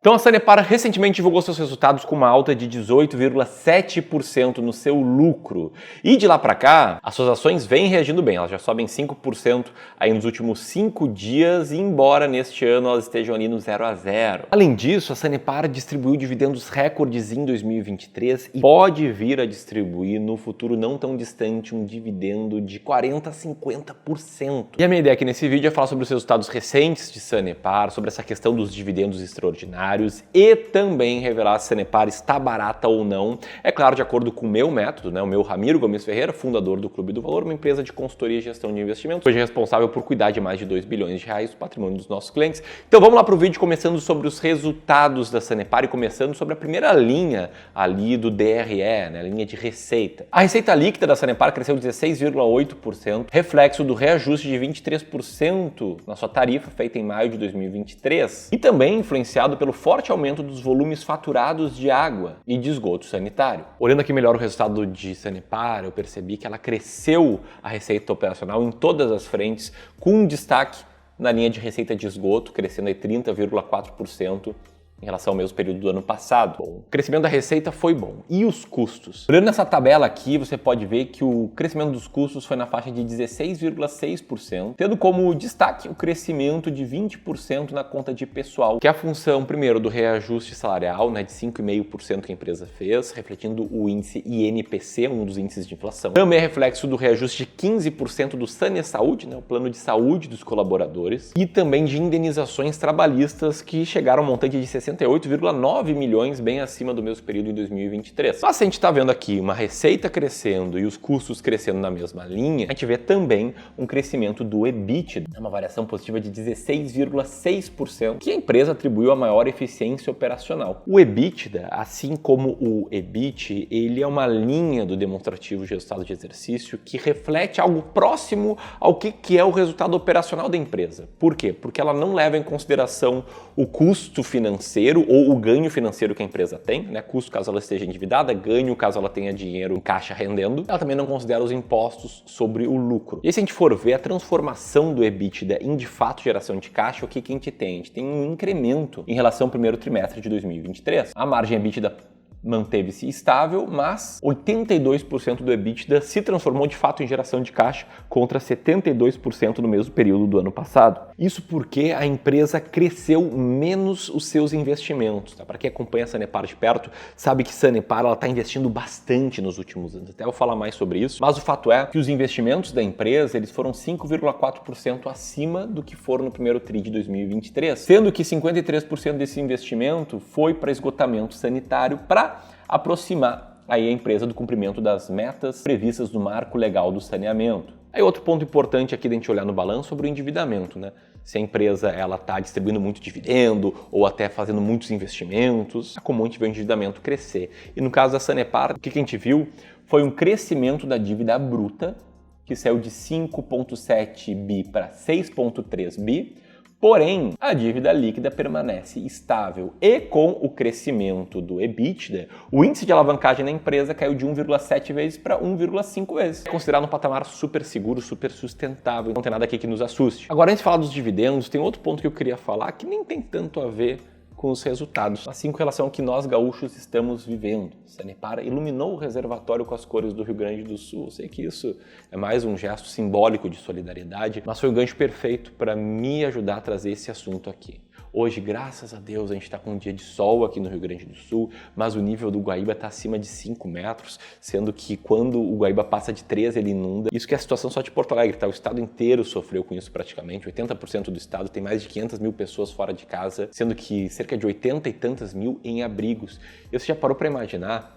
Então a Sanepar recentemente divulgou seus resultados com uma alta de 18,7% no seu lucro. E de lá para cá, as suas ações vêm reagindo bem, elas já sobem 5% aí nos últimos 5 dias, embora neste ano elas estejam ali no 0 a 0. Além disso, a Sanepar distribuiu dividendos recordes em 2023 e pode vir a distribuir no futuro não tão distante um dividendo de 40% a 50%. E a minha ideia aqui nesse vídeo é falar sobre os resultados recentes de Sanepar, sobre essa questão dos dividendos extraordinários, e também revelar se Sanepar está barata ou não. É claro, de acordo com o meu método, né? O meu Ramiro Gomes Ferreira, fundador do Clube do Valor, uma empresa de consultoria e gestão de investimentos, hoje é responsável por cuidar de mais de 2 bilhões de reais do patrimônio dos nossos clientes. Então vamos lá para o vídeo, começando sobre os resultados da Sanepar e começando sobre a primeira linha ali do DRE, né? A linha de receita. A receita líquida da Sanepar cresceu 16,8%, reflexo do reajuste de 23% na sua tarifa feita em maio de 2023 e também influenciado pelo forte aumento dos volumes faturados de água e de esgoto sanitário. Olhando aqui melhor o resultado de Sanepar, eu percebi que ela cresceu a receita operacional em todas as frentes, com destaque na linha de receita de esgoto, crescendo aí 30,4%. Em relação ao mesmo período do ano passado. Bom, o crescimento da receita foi bom. E os custos? Olhando nessa tabela aqui, você pode ver que o crescimento dos custos foi na faixa de 16,6%, tendo como destaque o crescimento de 20% na conta de pessoal, que é a função, primeiro, do reajuste salarial, né, de 5,5% que a empresa fez, refletindo o índice INPC, um dos índices de inflação. Também é reflexo do reajuste de 15% do Sanesaúde, né, o plano de saúde dos colaboradores, e também de indenizações trabalhistas que chegaram ao montante de 68,9 milhões, bem acima do mesmo período em 2023. Mas se a gente está vendo aqui uma receita crescendo e os custos crescendo na mesma linha, a gente vê também um crescimento do EBITDA, uma variação positiva de 16,6%, que a empresa atribuiu a maior eficiência operacional. O EBITDA, assim como o EBIT, ele é uma linha do demonstrativo de resultado de exercício que reflete algo próximo ao que é o resultado operacional da empresa. Por quê? Porque ela não leva em consideração o custo financeiro ou o ganho financeiro que a empresa tem, né? Custo caso ela esteja endividada, ganho caso ela tenha dinheiro em caixa rendendo. Ela também não considera os impostos sobre o lucro. E aí, se a gente for ver a transformação do EBITDA em de fato geração de caixa, o que a gente tem? A gente tem um incremento em relação ao primeiro trimestre de 2023. A margem EBITDA manteve-se estável, mas 82% do EBITDA se transformou de fato em geração de caixa contra 72% no mesmo período do ano passado. Isso porque a empresa cresceu menos os seus investimentos. Tá? Para quem acompanha a Sanepar de perto, sabe que Sanepar está investindo bastante nos últimos anos. Até eu vou falar mais sobre isso. Mas o fato é que os investimentos da empresa eles foram 5,4% acima do que foram no primeiro TRI de 2023, sendo que 53% desse investimento foi para esgotamento sanitário para aproximar aí a empresa do cumprimento das metas previstas no marco legal do saneamento. Aí outro ponto importante aqui da gente olhar no balanço sobre o endividamento, né? Se a empresa ela está distribuindo muito dividendo ou até fazendo muitos investimentos, é comum a gente ver o endividamento crescer. E no caso da Sanepar, o que a gente viu foi um crescimento da dívida bruta, que saiu de 5,7 bi para 6,3 bi, porém, a dívida líquida permanece estável e com o crescimento do EBITDA, o índice de alavancagem na empresa caiu de 1,7 vezes para 1,5 vezes. É considerado um patamar super seguro, super sustentável, não tem nada aqui que nos assuste. Agora, antes de falar dos dividendos, tem outro ponto que eu queria falar que nem tem tanto a ver com os resultados, assim com relação ao que nós gaúchos estamos vivendo. Sanepar iluminou o reservatório com as cores do Rio Grande do Sul. Eu sei que isso é mais um gesto simbólico de solidariedade, mas foi um gancho perfeito para me ajudar a trazer esse assunto aqui. Hoje, graças a Deus, a gente está com um dia de sol aqui no Rio Grande do Sul, mas o nível do Guaíba está acima de 5 metros, sendo que quando o Guaíba passa de 3, ele inunda. Isso que é a situação só de Porto Alegre, tá? O estado inteiro sofreu com isso praticamente. 80% do estado tem mais de 500 mil pessoas fora de casa, sendo que cerca de 80 e tantas mil em abrigos. E você já parou para imaginar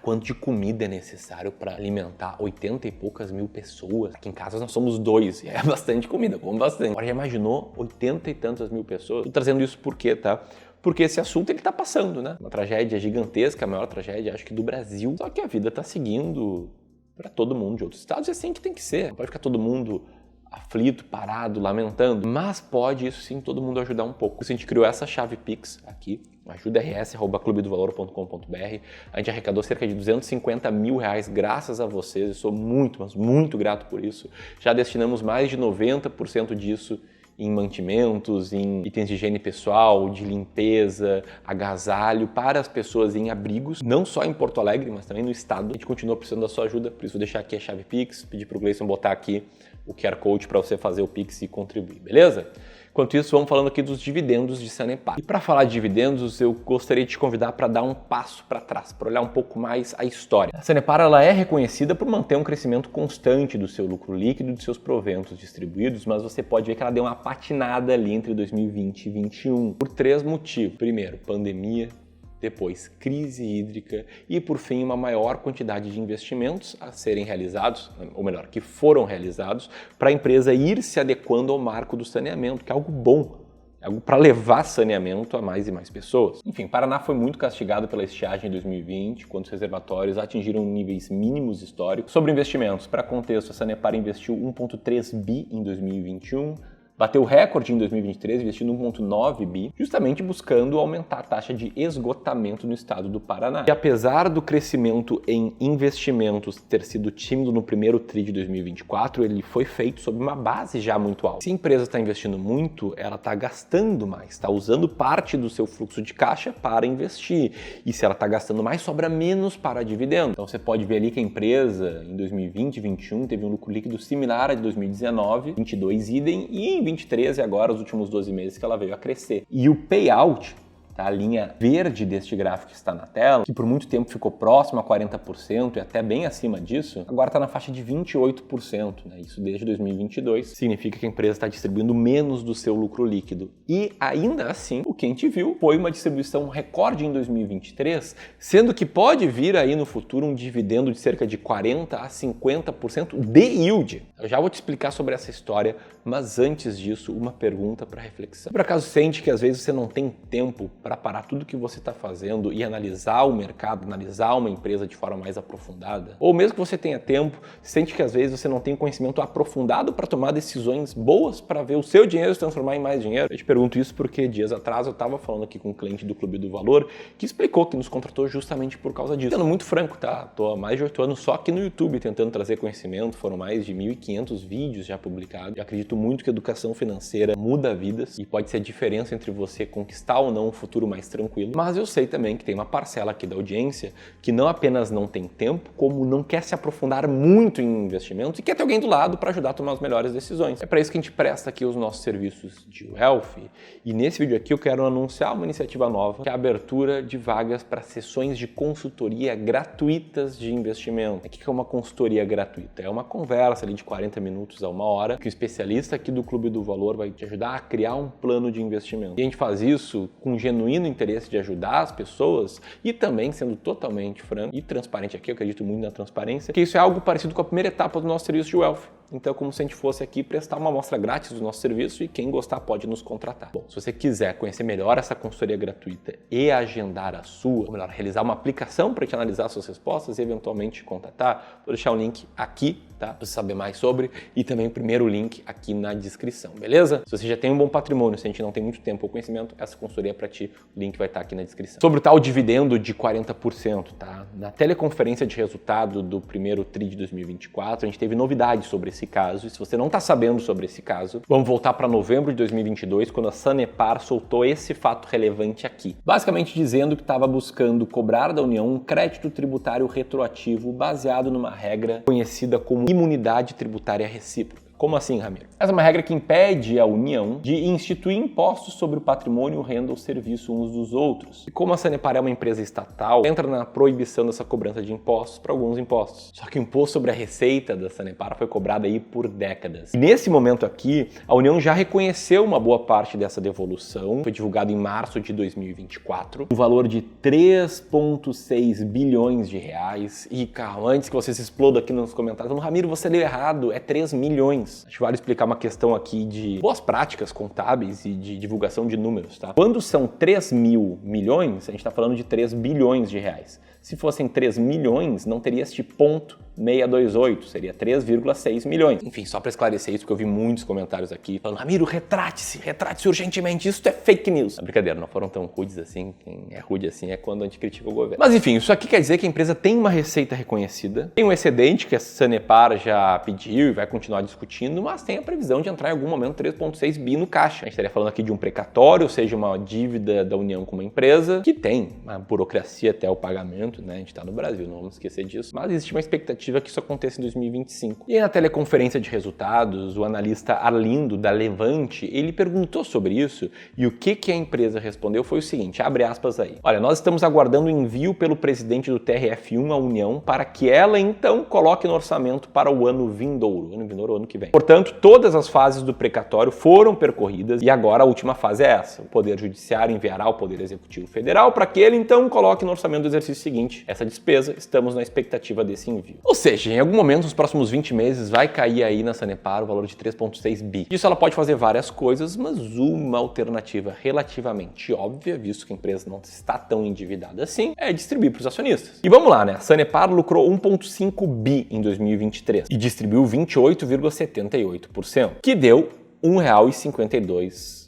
quanto de comida é necessário para alimentar 80 e poucas mil pessoas? Aqui em casa nós somos 2, e é bastante comida, como bastante. Agora já imaginou 80 e tantas mil pessoas? Tô trazendo isso por quê, tá? Porque esse assunto ele tá passando, né? Uma tragédia gigantesca, a maior tragédia, acho que do Brasil. Só que a vida tá seguindo para todo mundo de outros estados, e assim que tem que ser. Não pode ficar todo mundo aflito, parado, lamentando, mas pode isso sim todo mundo ajudar um pouco. A gente criou essa chave Pix aqui, ajuda@clubedovalor.com.br. A gente arrecadou cerca de 250 mil reais graças a vocês, eu sou muito, mas muito grato por isso. Já destinamos mais de 90% disso em mantimentos, em itens de higiene pessoal, de limpeza, agasalho para as pessoas em abrigos, não só em Porto Alegre, mas também no estado. A gente continua precisando da sua ajuda, por isso vou deixar aqui a chave Pix, pedir para o Gleison botar aqui o QR Code para você fazer o Pix e contribuir, beleza? Enquanto isso, vamos falando aqui dos dividendos de Sanepar. E para falar de dividendos, eu gostaria de te convidar para dar um passo para trás, para olhar um pouco mais a história. A Sanepar ela é reconhecida por manter um crescimento constante do seu lucro líquido e dos seus proventos distribuídos, mas você pode ver que ela deu uma patinada ali entre 2020 e 2021 por 3 motivos. Primeiro, pandemia. Depois, crise hídrica e, por fim, uma maior quantidade de investimentos a serem realizados, ou melhor, que foram realizados, para a empresa ir se adequando ao marco do saneamento, que é algo bom, é algo para levar saneamento a mais e mais pessoas. Enfim, Paraná foi muito castigado pela estiagem em 2020, quando os reservatórios atingiram níveis mínimos históricos. Sobre investimentos, para contexto, a Sanepar investiu 1,3 bi em 2021, bateu o recorde em 2023, investindo 1,9 bi, justamente buscando aumentar a taxa de esgotamento no estado do Paraná. E apesar do crescimento em investimentos ter sido tímido no primeiro TRI de 2024, ele foi feito sob uma base já muito alta. Se a empresa está investindo muito, ela está gastando mais, está usando parte do seu fluxo de caixa para investir. E se ela está gastando mais, sobra menos para dividendo. Então você pode ver ali que a empresa em 2020 e 2021 teve um lucro líquido similar a de 2019, 22 idem, e em 2023 e agora os últimos 12 meses que ela veio a crescer. E o payout, tá? A linha verde deste gráfico que está na tela, que por muito tempo ficou próximo a 40% e até bem acima disso, agora está na faixa de 28%, né? Isso desde 2022. Significa que a empresa está distribuindo menos do seu lucro líquido. E ainda assim, o que a gente viu foi uma distribuição recorde em 2023, sendo que pode vir aí no futuro um dividendo de cerca de 40% a 50% de yield. Eu já vou te explicar sobre essa história, mas antes disso, uma pergunta para reflexão. Por acaso sente que às vezes você não tem tempo para parar tudo que você está fazendo e analisar o mercado, analisar uma empresa de forma mais aprofundada? Ou mesmo que você tenha tempo, sente que às vezes você não tem conhecimento aprofundado para tomar decisões boas para ver o seu dinheiro se transformar em mais dinheiro? Eu te pergunto isso porque dias atrás eu estava falando aqui com um cliente do Clube do Valor que explicou que nos contratou justamente por causa disso. Sendo muito franco, tá? Tô há mais de 8 anos só aqui no YouTube tentando trazer conhecimento, foram mais de 1.500 vídeos já publicados. Eu acredito muito que a educação financeira muda vidas e pode ser a diferença entre você conquistar ou não um futuro mais tranquilo, mas eu sei também que tem uma parcela aqui da audiência que não apenas não tem tempo, como não quer se aprofundar muito em investimentos e quer ter alguém do lado para ajudar a tomar as melhores decisões. É para isso que a gente presta aqui os nossos serviços de Wealth, e nesse vídeo aqui eu quero anunciar uma iniciativa nova, que é a abertura de vagas para sessões de consultoria gratuitas de investimento. O que é uma consultoria gratuita? É uma conversa ali de 40 minutos a 1 hora, que o especialista aqui do Clube do Valor vai te ajudar a criar um plano de investimento. E a gente faz isso com genuíno interesse de ajudar as pessoas e também sendo totalmente franco e transparente aqui, eu acredito muito na transparência, que isso é algo parecido com a primeira etapa do nosso serviço de Wealth. Então é como se a gente fosse aqui prestar uma amostra grátis do nosso serviço e quem gostar pode nos contratar. Bom, se você quiser conhecer melhor essa consultoria gratuita e agendar a sua, ou melhor, realizar uma aplicação para te analisar suas respostas e eventualmente te contatar, vou deixar o link aqui, tá? Para você saber mais sobre, e também o primeiro link aqui na descrição, beleza? Se você já tem um bom patrimônio, se a gente não tem muito tempo ou conhecimento, essa consultoria é para ti, o link vai estar aqui na descrição. Sobre o tal dividendo de 40%, tá? Na teleconferência de resultado do primeiro TRI de 2024, a gente teve novidades sobre esse caso, e se você não está sabendo sobre esse caso, vamos voltar para novembro de 2022, quando a Sanepar soltou esse fato relevante aqui. Basicamente dizendo que estava buscando cobrar da União um crédito tributário retroativo baseado numa regra conhecida como imunidade tributária recíproca. Como assim, Ramiro? Essa é uma regra que impede a União de instituir impostos sobre o patrimônio, renda ou serviço uns dos outros. E como a Sanepar é uma empresa estatal, entra na proibição dessa cobrança de impostos para alguns impostos. Só que o imposto sobre a receita da Sanepar foi cobrado aí por décadas. E nesse momento aqui, a União já reconheceu uma boa parte dessa devolução. Foi divulgado em março de 2024, no valor de 3,6 bilhões de reais. E calma, antes que vocês explodam aqui nos comentários, Ramiro, você leu errado, é 3 milhões. Acho que vale explicar uma questão aqui de boas práticas contábeis e de divulgação de números, tá? Quando são 3 mil milhões, a gente está falando de 3 bilhões de reais. Se fossem 3 milhões, não teria este ponto 628, seria 3,6 milhões. Enfim, só para esclarecer isso, porque eu vi muitos comentários aqui falando: Ramiro, retrate-se urgentemente, isso é fake news. Brincadeira, não foram tão rudes assim. Quem é rude assim é quando a gente critica o governo. Mas enfim, isso aqui quer dizer que a empresa tem uma receita reconhecida, tem um excedente que a Sanepar já pediu e vai continuar discutindo, mas tem a previsão de entrar em algum momento 3,6 bi no caixa. A gente estaria falando aqui de um precatório, ou seja, uma dívida da União com uma empresa que tem uma burocracia até o pagamento, né? A gente está no Brasil, não vamos esquecer disso, mas existe uma expectativa que isso aconteça em 2025. E aí, na teleconferência de resultados, o analista Arlindo, da Levante, ele perguntou sobre isso e o que a empresa respondeu foi o seguinte, abre aspas aí: olha, nós estamos aguardando o envio pelo presidente do TRF1 à União para que ela, então, coloque no orçamento para o ano vindouro, o ano que vem. Portanto, todas as fases do precatório foram percorridas e agora a última fase é essa. O Poder Judiciário enviará ao Poder Executivo Federal para que ele, então, coloque no orçamento do exercício seguinte essa despesa. Estamos na expectativa desse envio. Ou seja, em algum momento, nos próximos 20 meses, vai cair aí na Sanepar o valor de 3,6 bi. Isso ela pode fazer várias coisas, mas uma alternativa relativamente óbvia, visto que a empresa não está tão endividada assim, é distribuir para os acionistas. E vamos lá, né? A Sanepar lucrou 1,5 bi em 2023 e distribuiu 28,78%, que deu R$ 1,52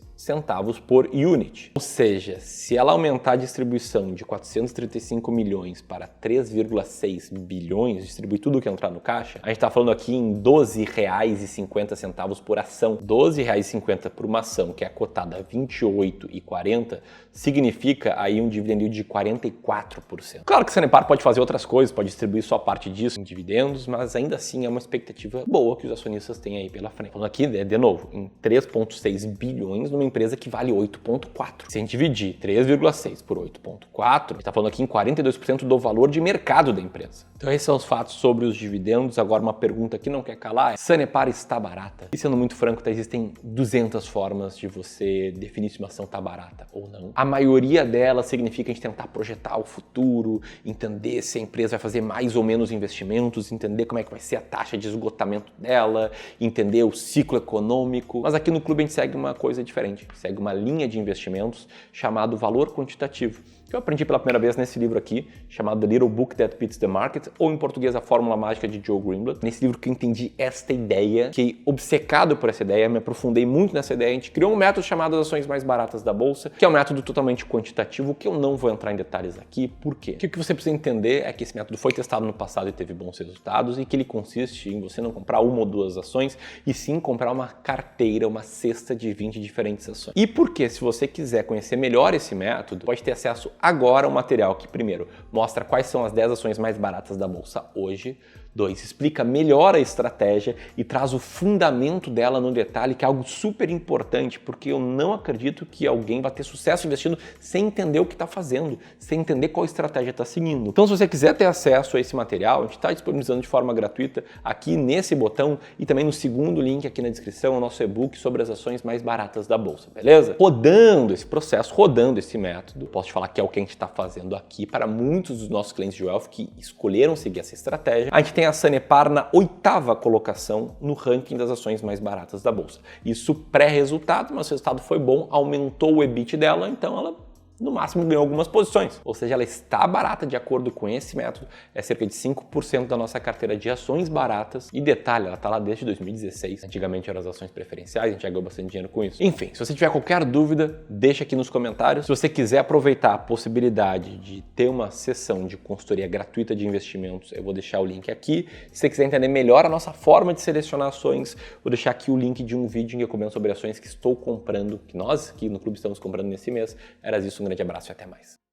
por unit. Ou seja, se ela aumentar a distribuição de 435 milhões para 3,6 bilhões, distribuir tudo que entrar no caixa, a gente está falando aqui em R$ 12,50 por ação. R$ 12,50 por uma ação que é cotada a R$ 28,40 significa aí um dividendo de 44%. Claro que a Sanepar pode fazer outras coisas, pode distribuir só parte disso em dividendos, mas ainda assim é uma expectativa boa que os acionistas têm aí pela frente. Falando aqui, de novo, em 3,6 bilhões numa empresa que vale 8,4. Se a gente dividir 3,6 por 8,4, a gente está falando aqui em 42% do valor de mercado da empresa. Então esses são os fatos sobre os dividendos. Agora uma pergunta que não quer calar: Sanepar está barata? E sendo muito franco, existem 200 formas de você definir se uma ação está barata ou não. A maioria delas significa a gente tentar projetar o futuro, entender se a empresa vai fazer mais ou menos investimentos, entender como é que vai ser a taxa de esgotamento dela, entender o ciclo econômico. Mas aqui no clube a gente segue uma coisa diferente, segue uma linha de investimentos chamado valor quantitativo, que eu aprendi pela primeira vez nesse livro aqui, chamado The Little Book That Beats the Market, ou em português A Fórmula Mágica de Joe Greenblatt. Nesse livro que eu entendi esta ideia, fiquei obcecado por essa ideia, me aprofundei muito nessa ideia. A gente criou um método chamado as ações mais baratas da bolsa, que é um método totalmente quantitativo, que eu não vou entrar em detalhes aqui. Por quê? Porque o que você precisa entender é que esse método foi testado no passado e teve bons resultados, e que ele consiste em você não comprar uma ou duas ações, e sim comprar uma carteira, uma cesta de 20 diferentes ações. E porque, se você quiser conhecer melhor esse método, pode ter acesso agora a um material que, primeiro, mostra quais são as 10 ações mais baratas da bolsa hoje. 2, explica melhor a estratégia e traz o fundamento dela no detalhe, que é algo super importante, porque eu não acredito que alguém vai ter sucesso investindo sem entender o que está fazendo, sem entender qual estratégia está seguindo. Então, se você quiser ter acesso a esse material, a gente está disponibilizando de forma gratuita aqui nesse botão e também no segundo link aqui na descrição, o nosso e-book sobre as ações mais baratas da bolsa, beleza? Rodando esse processo, rodando esse método, posso te falar que é o que a gente está fazendo aqui para muitos dos nossos clientes de wealth que escolheram seguir essa estratégia. A gente tem a Sanepar na 8ª colocação no ranking das ações mais baratas da bolsa. Isso pré-resultado, mas o resultado foi bom, aumentou o EBIT dela, então ela no máximo ganhou algumas posições. Ou seja, ela está barata de acordo com esse método, é cerca de 5% da nossa carteira de ações baratas. E detalhe, ela está lá desde 2016. Antigamente eram as ações preferenciais, a gente já ganhou bastante dinheiro com isso. Enfim, se você tiver qualquer dúvida, deixa aqui nos comentários. Se você quiser aproveitar a possibilidade de ter uma sessão de consultoria gratuita de investimentos, eu vou deixar o link aqui. Se você quiser entender melhor a nossa forma de selecionar ações, vou deixar aqui o link de um vídeo em que eu comento sobre ações que estou comprando, que nós aqui no clube estamos comprando nesse mês. Era isso. Um grande abraço e até mais.